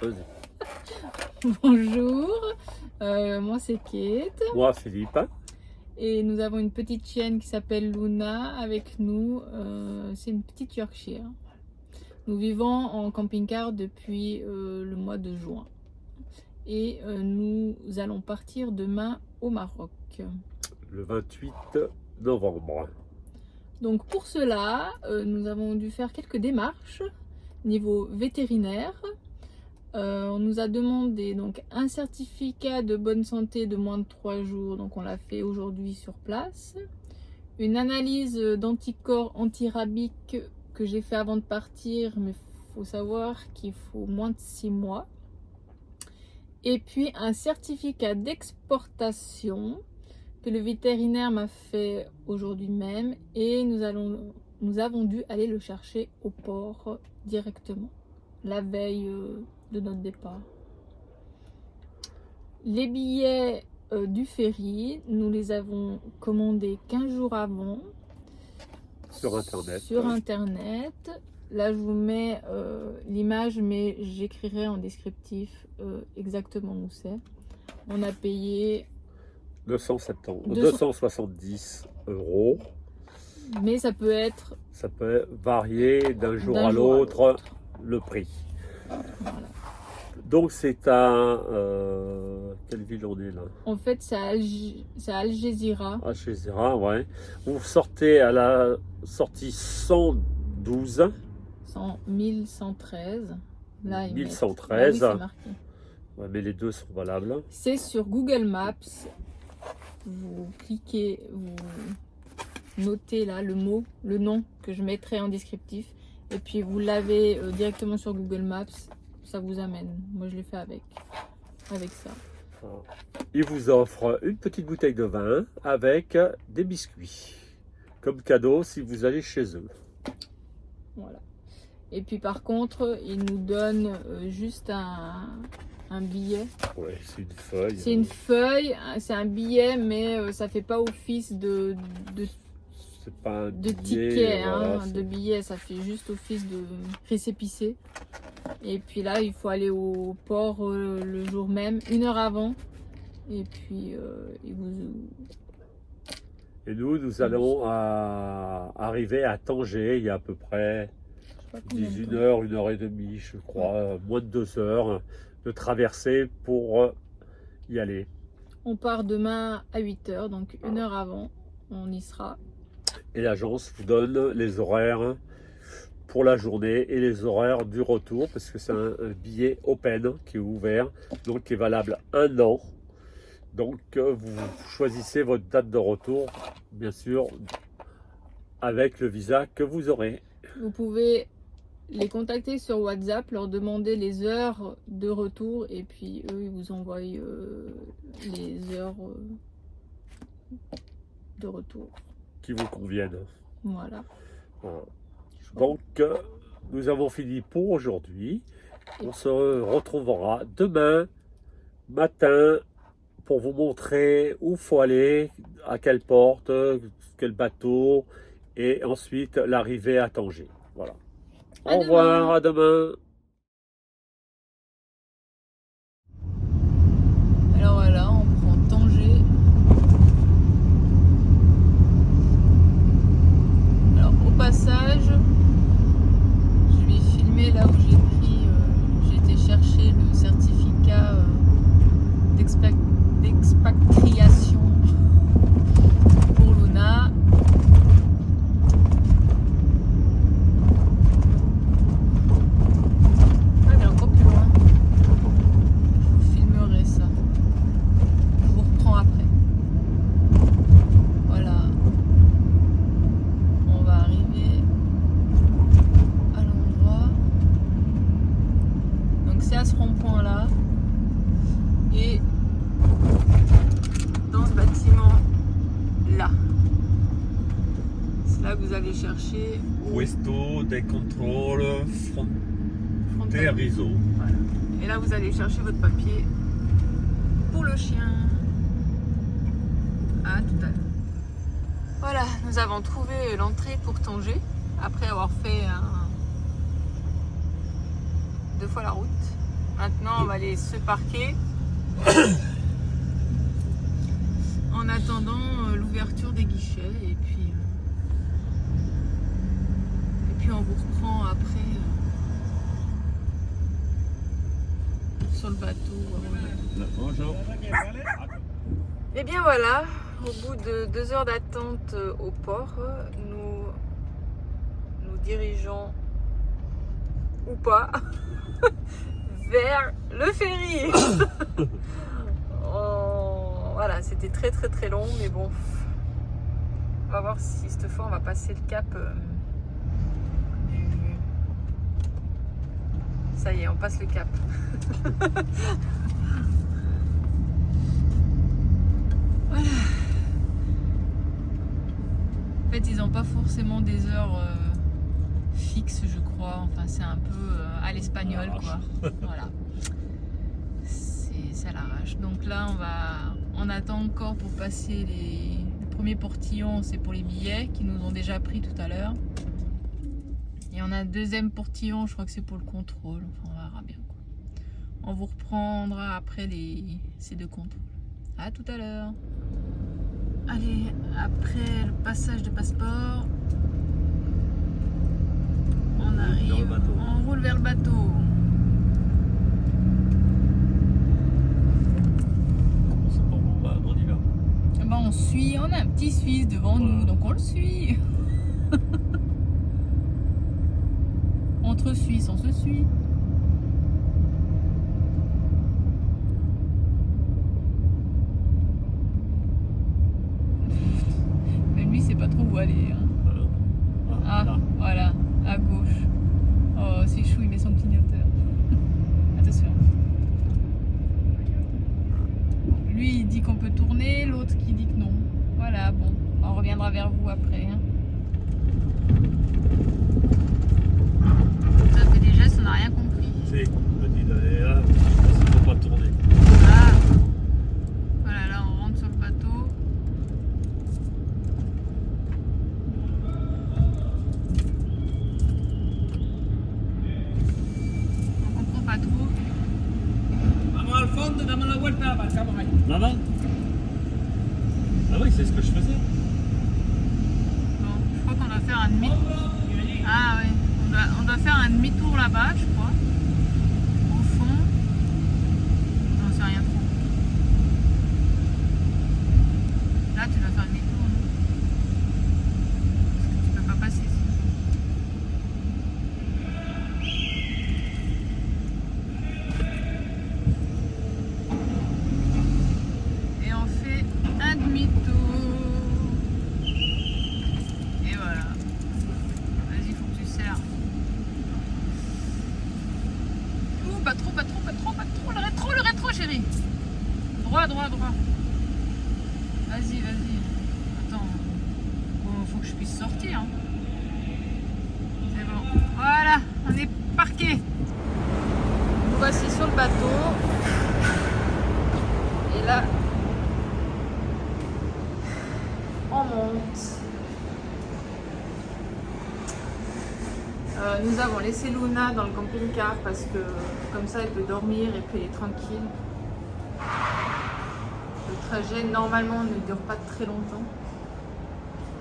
Vas-y. Bonjour, moi c'est Kate Moi, Philippe. et nous avons une petite chienne qui s'appelle Luna avec nous. C'est une petite Yorkshire. Nous vivons en camping-car depuis le mois de juin et nous allons partir demain au Maroc. Le 28 novembre. Donc pour cela, nous avons dû faire quelques démarches niveau vétérinaire. On nous a demandé donc un certificat de bonne santé de moins de 3 jours, donc on l'a fait aujourd'hui sur place. Une analyse d'anticorps antirabiques que j'ai fait avant de partir, mais il faut savoir qu'il faut moins de 6 mois. Et puis un certificat d'exportation que le vétérinaire m'a fait aujourd'hui même, et nous avons dû aller le chercher au port directement la veille de notre départ. Les billets du ferry, nous les avons commandés 15 jours avant Sur Internet. sur Internet. Là, je vous mets l'image, mais j'écrirai en descriptif exactement où c'est. On a payé 270 €. mais ça peut être Ça peut varier d'un jour d'un à jour à l'autre le prix. voilà. Donc c'est à... quelle ville on est là? En fait, c'est à Al Jazeera. À Chézira, ouais. Vous sortez à la sortie 112. 1113. Là, ils mettent. 1113. Ah oui, c'est marqué. Ouais, mais les deux sont valables. C'est sur Google Maps. Vous cliquez, vous notez là le mot, le nom que je mettrai en descriptif. Et puis vous l'avez directement sur Google Maps. Ça vous amène. Moi, je l'ai fait avec ça. Ils vous offrent une petite bouteille de vin avec des biscuits. Comme cadeau si vous allez chez eux. Voilà. Et puis par contre, ils nous donnent juste un billet. Ouais, c'est une feuille. C'est une feuille, c'est un billet, mais ça fait pas office de C'est pas un billet, ticket, voilà, hein, de billet, ça fait juste office de récépissé. Et puis là, il faut aller au port le jour même, 1 heure avant. Et puis, Et nous allons arriver à Tanger il y a à peu près 18 heures, 1 heure et demie, je crois, moins de 2 heures de traversée pour y aller. On part demain à 8 heures, donc 1 heure avant, on y sera. Et l'agence vous donne les horaires pour la journée et les horaires du retour, parce que c'est un billet open qui est ouvert, donc qui est valable 1 an. Donc vous choisissez votre date de retour, bien sûr, avec le visa que vous aurez. Vous pouvez les contacter sur WhatsApp, leur demander les heures de retour, et puis eux, ils vous envoient les heures de retour. Qui vous conviennent. Voilà. Voilà. Donc, nous avons fini pour aujourd'hui. On se retrouvera demain matin pour vous montrer où il faut aller, à quelle porte, quel bateau, et ensuite l'arrivée à Tanger. Voilà. Au revoir, à demain. Alors voilà, on prend Tanger. Alors au passage, je vais filmer là où j'ai été chercher le certificat d'expatriation pour Luna. Ah, elle est encore plus loin. Je vous filmerai ça. Je vous reprends après. Voilà. On va arriver à l'endroit. Donc c'est à ce rond-point là. Et dans ce bâtiment là. C'est là que vous allez chercher Questo del controllo fronterizo. Voilà. Et là vous allez chercher votre papier pour le chien. À tout à l'heure. Voilà, nous avons trouvé l'entrée pour Tanger après avoir fait 2 fois la route. Maintenant, on va aller se parquer en attendant l'ouverture des guichets et puis on vous reprend après sur le bateau. Bonjour. Et bien voilà, au bout de 2 heures d'attente au port, nous dirigeons ou pas vers le ferry. Voilà, c'était très long, mais bon, on va voir si cette fois on va passer le cap Ça y est, on passe le cap. Voilà. En fait, ils n'ont pas forcément des heures fixes, je crois. Enfin, c'est un peu à l'espagnol, quoi. Voilà. C'est à l'arrache. Donc là, on attend encore pour passer le premier portillon. C'est pour les billets qu'ils nous ont déjà pris tout à l'heure. Et on a un deuxième portillon, je crois que c'est pour le contrôle. Enfin, on verra bien, quoi. On vous reprendra après ces 2 contrôles. À tout à l'heure. Allez, après le passage de passeport, on arrive, on roule vers le bateau. C'est bon, on y va. Ben, on suit, on a un petit Suisse devant nous, donc on le suit. Entre Suisses, on se suit. Pas trop où aller. Hein. Voilà, à gauche. Oh, c'est chou, il met son clignoteur. Attention. Lui, il dit qu'on peut tourner, l'autre qui dit que non. Voilà, bon, on reviendra vers vous après. Hein. Ça fait des gestes, on n'a rien compris. Si, on dit d'aller là, il ne faut pas tourner. Ah. Voilà, là, on rentre sur le bateau. Maman? Ah oui, c'est ce que je faisais. Bon, je crois qu'on doit faire un demi-tour. Ah oui, on doit faire un demi-tour là-bas, je crois. Au fond. Non, c'est rien trop. Là, tu dois faire un demi-tour. Parce que tu peux pas passer ici. Le rétro, chérie. Droit. Vas-y. Attends. Bon, faut que je puisse sortir. Hein. C'est bon. Voilà, on est parqué. Nous voici sur le bateau. Et là, on monte. Nous avons laissé Luna dans le camping-car parce que comme ça elle peut dormir et puis elle est tranquille. Le trajet normalement ne dure pas très longtemps.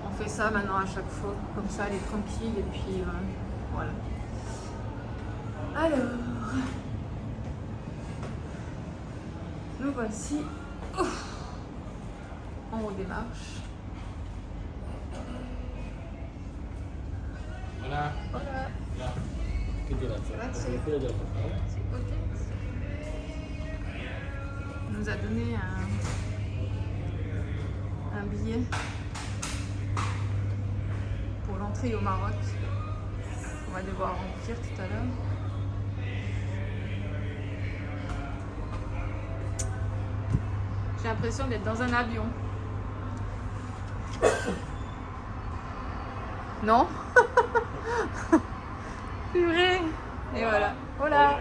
On fait ça maintenant à chaque fois, comme ça elle est tranquille et puis voilà. Alors, nous voici en haut des marches. Voilà. Il nous a donné un billet pour l'entrée au Maroc. On va devoir remplir tout à l'heure. J'ai l'impression d'être dans un avion. Non? C'est vrai. Et voilà. Voilà.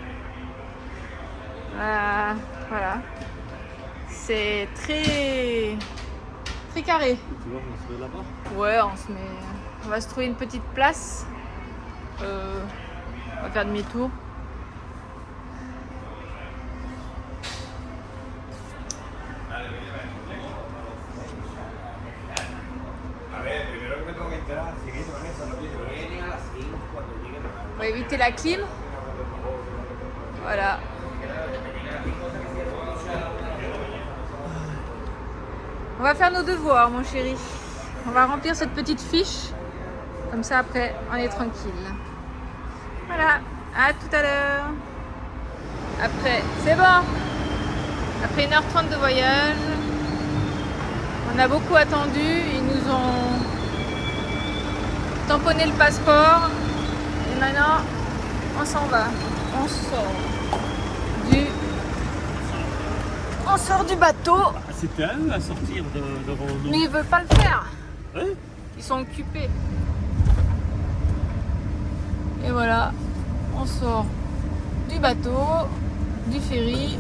C'est très carré. Tu vois, on se met là-bas? Ouais, on va se trouver une petite place. On va faire demi-tour. connecter la clim. Voilà. On va faire nos devoirs, mon chéri. On va remplir cette petite fiche. Comme ça, après, on est tranquille. Voilà. À tout à l'heure. Après, c'est bon. Après 1h30 de voyage, on a beaucoup attendu. Ils nous ont tamponné le passeport. Et maintenant, on s'en va. On sort du bateau. C'était à eux à sortir devant nous. Mais ils veulent pas le faire. Hein? Ils sont occupés. Et voilà, on sort du bateau, du ferry.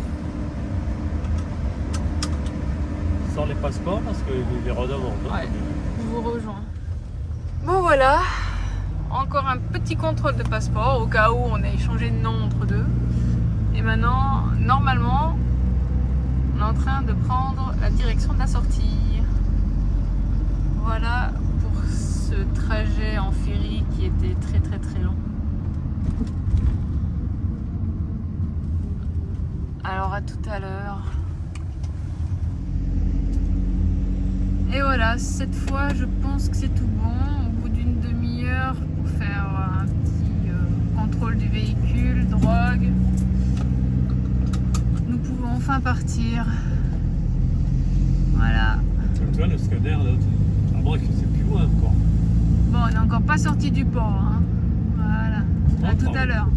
Sans les passeports parce qu'ils les redemandent. Hein. Ouais, je vous rejoins. Bon voilà, encore un petit contrôle de passeport au cas où on a échangé de nom entre deux. Et maintenant, normalement, on est en train de prendre la direction de la sortie. Voilà pour ce trajet en ferry qui était très très très long. Alors à tout à l'heure. Et voilà, cette fois je pense que c'est tout bon. Au bout d'une demi-heure pour faire un petit contrôle du véhicule, drogue, nous pouvons enfin partir. Voilà. Tu vois le scanner là, à moins que c'est plus loin encore. Bon, on n'est encore pas sorti du port. Hein. Voilà. À tout à l'heure.